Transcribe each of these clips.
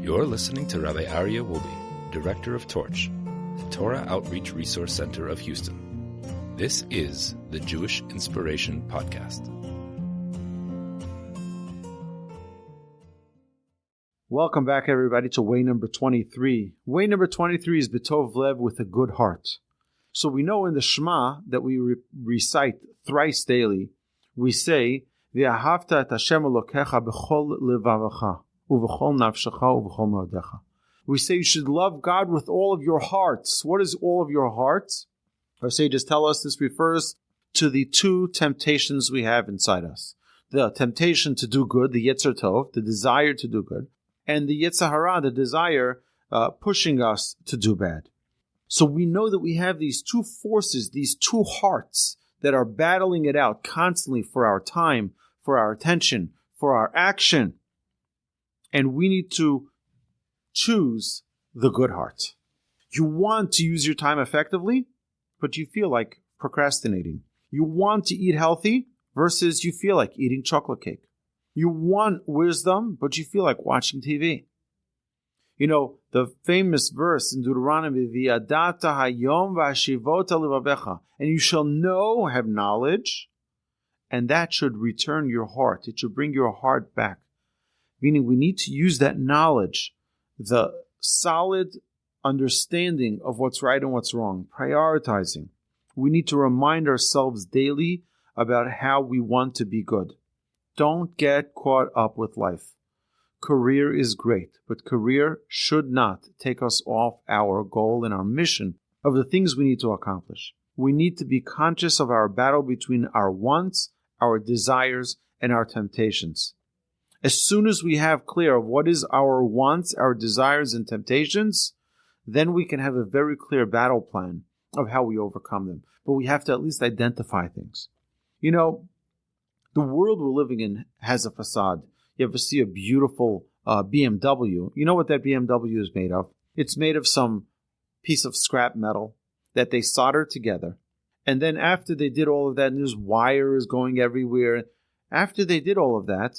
You're listening to Rabbi Aryeh Wolbe, Director of Torch, the Torah Outreach Resource Center of Houston. This is the Jewish Inspiration Podcast. Welcome back, everybody, to way number 23. Way number 23 is B'tov Lev, with a good heart. So we know in the Shema that we recite thrice daily, we say, V'ahavta et Hashem Elokecha b'chol levavecha, u'v'chol nafshecha, u'v'chol me'odecha. We say you should love God with all of your hearts. What is all of your hearts? Our sages tell us this refers to the two temptations we have inside us. The temptation to do good, the Yetzer Tov, the desire to do good, and the Yetzer Hara, the desire pushing us to do bad. So we know that we have these two forces, these two hearts that are battling it out constantly for our time, for our attention, for our action. And we need to choose the good heart. You want to use your time effectively, but you feel like procrastinating. You want to eat healthy versus you feel like eating chocolate cake. You want wisdom, but you feel like watching TV. You know, the famous verse in Deuteronomy, V'yadata hayom v'hashivota levavecha, and you shall know, have knowledge, and that should return your heart. It should bring your heart back. Meaning we need to use that knowledge, the solid understanding of what's right and what's wrong, prioritizing. We need to remind ourselves daily about how we want to be good. Don't get caught up with life. Career is great, but career should not take us off our goal and our mission of the things we need to accomplish. We need to be conscious of our battle between our wants, our desires, and our temptations. As soon as we have clear of what is our wants, our desires, and temptations, then we can have a very clear battle plan of how we overcome them. But we have to at least identify things. You know, the world we're living in has a facade. You ever see a beautiful BMW? You know what that BMW is made of? It's made of some piece of scrap metal that they soldered together. And then after they did all of that, and there's wires going everywhere, after they did all of that,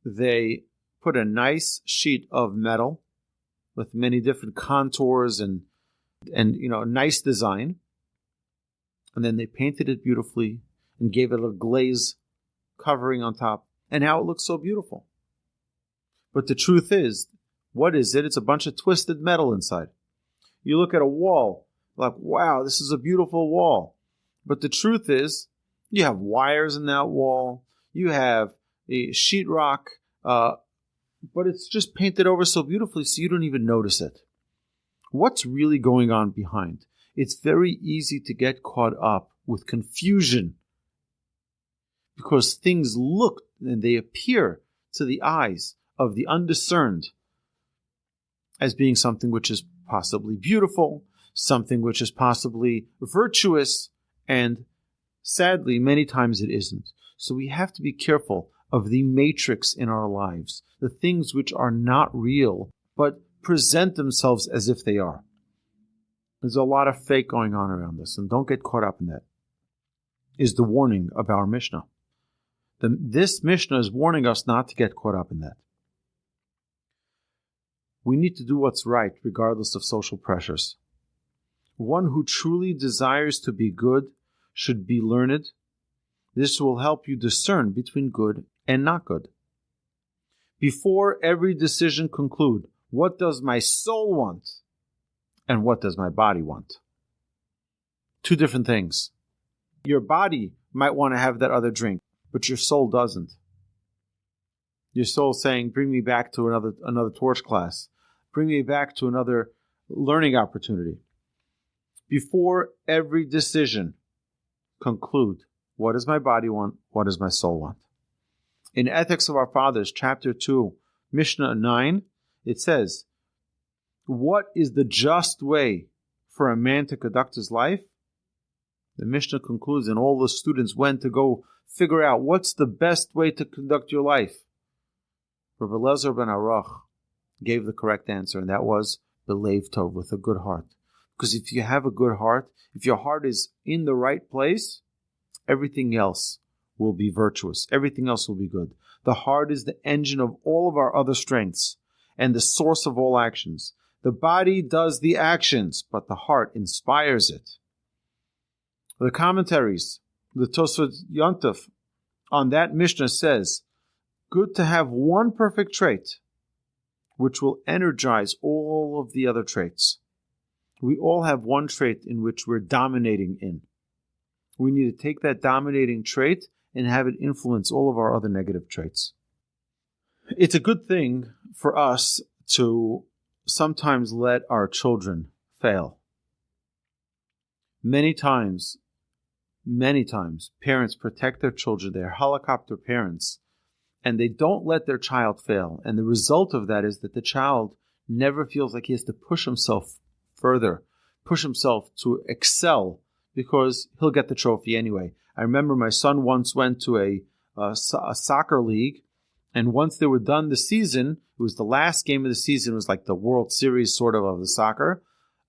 they put a nice sheet of metal with many different contours and you know, a nice design. And then they painted it beautifully and gave it a glaze covering on top. And how it looks so beautiful. But the truth is, what is it? It's a bunch of twisted metal inside. You look at a wall, like, wow, this is a beautiful wall. But the truth is, you have wires in that wall. You have a sheetrock, but it's just painted over so beautifully so you don't even notice it. What's really going on behind? It's very easy to get caught up with confusion because things look and they appear to the eyes of the undiscerned as being something which is possibly beautiful, something which is possibly virtuous, and sadly, many times it isn't. So we have to be careful of the matrix in our lives, the things which are not real, but present themselves as if they are. There's a lot of fake going on around us, and don't get caught up in that, is the warning of our Mishna. This Mishna is warning us not to get caught up in that. We need to do what's right regardless of social pressures. One who truly desires to be good should be learned. This will help you discern between good and not good. Before every decision conclude, what does my soul want and what does my body want? Two different things. Your body might want to have that other drink, but your soul doesn't. Your soul's saying, bring me back to another torch class. Bring me back to another learning opportunity. Before every decision, conclude, what does my body want? What does my soul want? In Ethics of Our Fathers, chapter 2, Mishna 9, it says, what is the just way for a man to conduct his life? The Mishnah concludes, and all the students went to go figure out what's the best way to conduct your life. Rabbi Elazar ben Aruch gave the correct answer, and that was belev tov, with a good heart. Because if you have a good heart, if your heart is in the right place, everything else will be virtuous. Everything else will be good. The heart is the engine of all of our other strengths. and the source of all actions. The body does the actions, but the heart inspires it. The commentaries, the Tosfot Yontef, on that Mishnah says, good to have one perfect trait, which will energize all of the other traits. We all have one trait in which we're dominating in. We need to take that dominating trait and have it influence all of our other negative traits. It's a good thing for us to sometimes let our children fail. Many times, parents protect their children. They're helicopter parents, and they don't let their child fail. And the result of that is that the child never feels like he has to push himself further, push himself to excel, because he'll get the trophy anyway. I remember my son once went to a soccer league, and once they were done the season, it was the last game of the season, it was like the World Series sort of the soccer,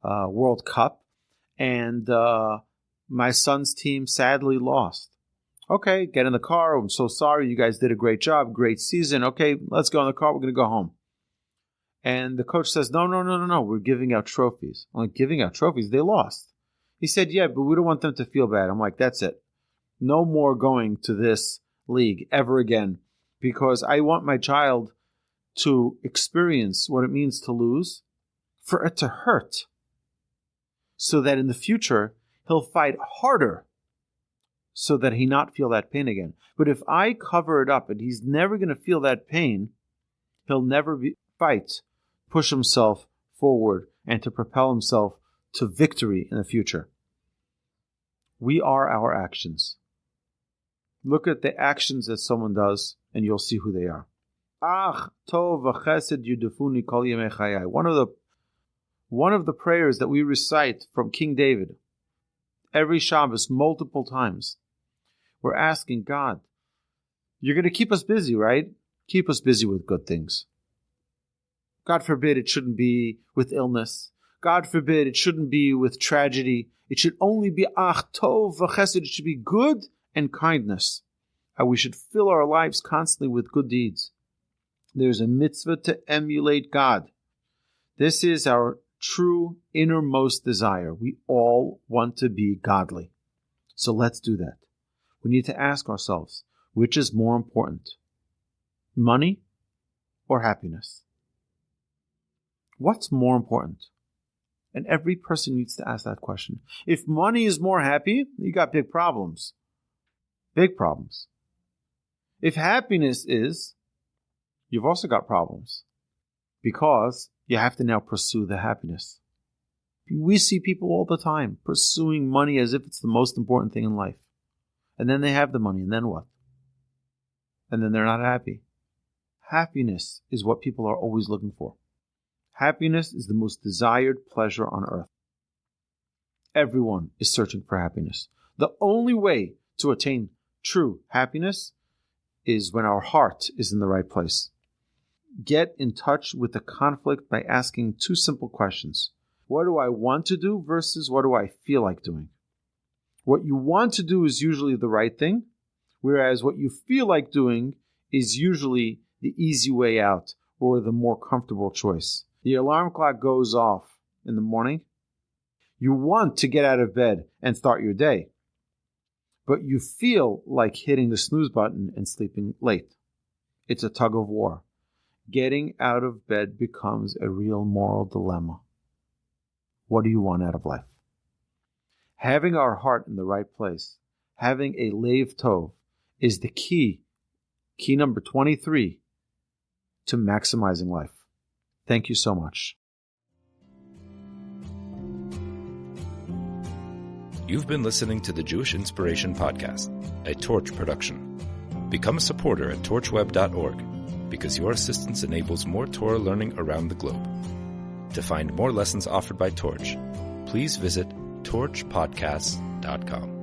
World Cup, and my son's team sadly lost. Okay, get in the car. I'm so sorry. You guys did a great job. Great season. Okay, let's go in the car. We're going to go home. And the coach says, no. We're giving out trophies. I'm like, giving out trophies? They lost. He said, yeah, but we don't want them to feel bad. I'm like, that's it. No more going to this league ever again, because I want my child to experience what it means to lose, for it to hurt, so that in the future he'll fight harder so that he not feel that pain again. But if I cover it up and he's never going to feel that pain, he'll never fight, push himself forward, and to propel himself to victory in the future. We are our actions. Look at the actions that someone does, and you'll see who they are. Ach, tov v'chesed yudufuni kol yemei chayai. One of the prayers that we recite from King David every Shabbos, multiple times, we're asking God, you're going to keep us busy, right? Keep us busy with good things. God forbid it shouldn't be with illness. God forbid it shouldn't be with tragedy. It should only be ach tov v'chesed. It should be good and kindness. And we should fill our lives constantly with good deeds. There's a mitzvah to emulate God. This is our true innermost desire. We all want to be godly. So let's do that. We need to ask ourselves, which is more important? Money or happiness? What's more important? And every person needs to ask that question. If money is more happy, you got big problems. Big problems. If happiness is, you've also got problems, because you have to now pursue the happiness. We see people all the time pursuing money as if it's the most important thing in life. And then they have the money, and then what? And then they're not happy. Happiness is what people are always looking for. Happiness is the most desired pleasure on earth. Everyone is searching for happiness. The only way to attain true happiness is when our heart is in the right place. Get in touch with the conflict by asking two simple questions. What do I want to do versus what do I feel like doing? What you want to do is usually the right thing, whereas what you feel like doing is usually the easy way out or the more comfortable choice. The alarm clock goes off in the morning. You want to get out of bed and start your day, but you feel like hitting the snooze button and sleeping late. It's a tug of war. Getting out of bed becomes a real moral dilemma. What do you want out of life? Having our heart in the right place, having a leiv tov, is the key number 23, to maximizing life. Thank you so much. You've been listening to the Jewish Inspiration Podcast, a Torch production. Become a supporter at torchweb.org, because your assistance enables more Torah learning around the globe. To find more lessons offered by Torch, please visit torchpodcasts.com.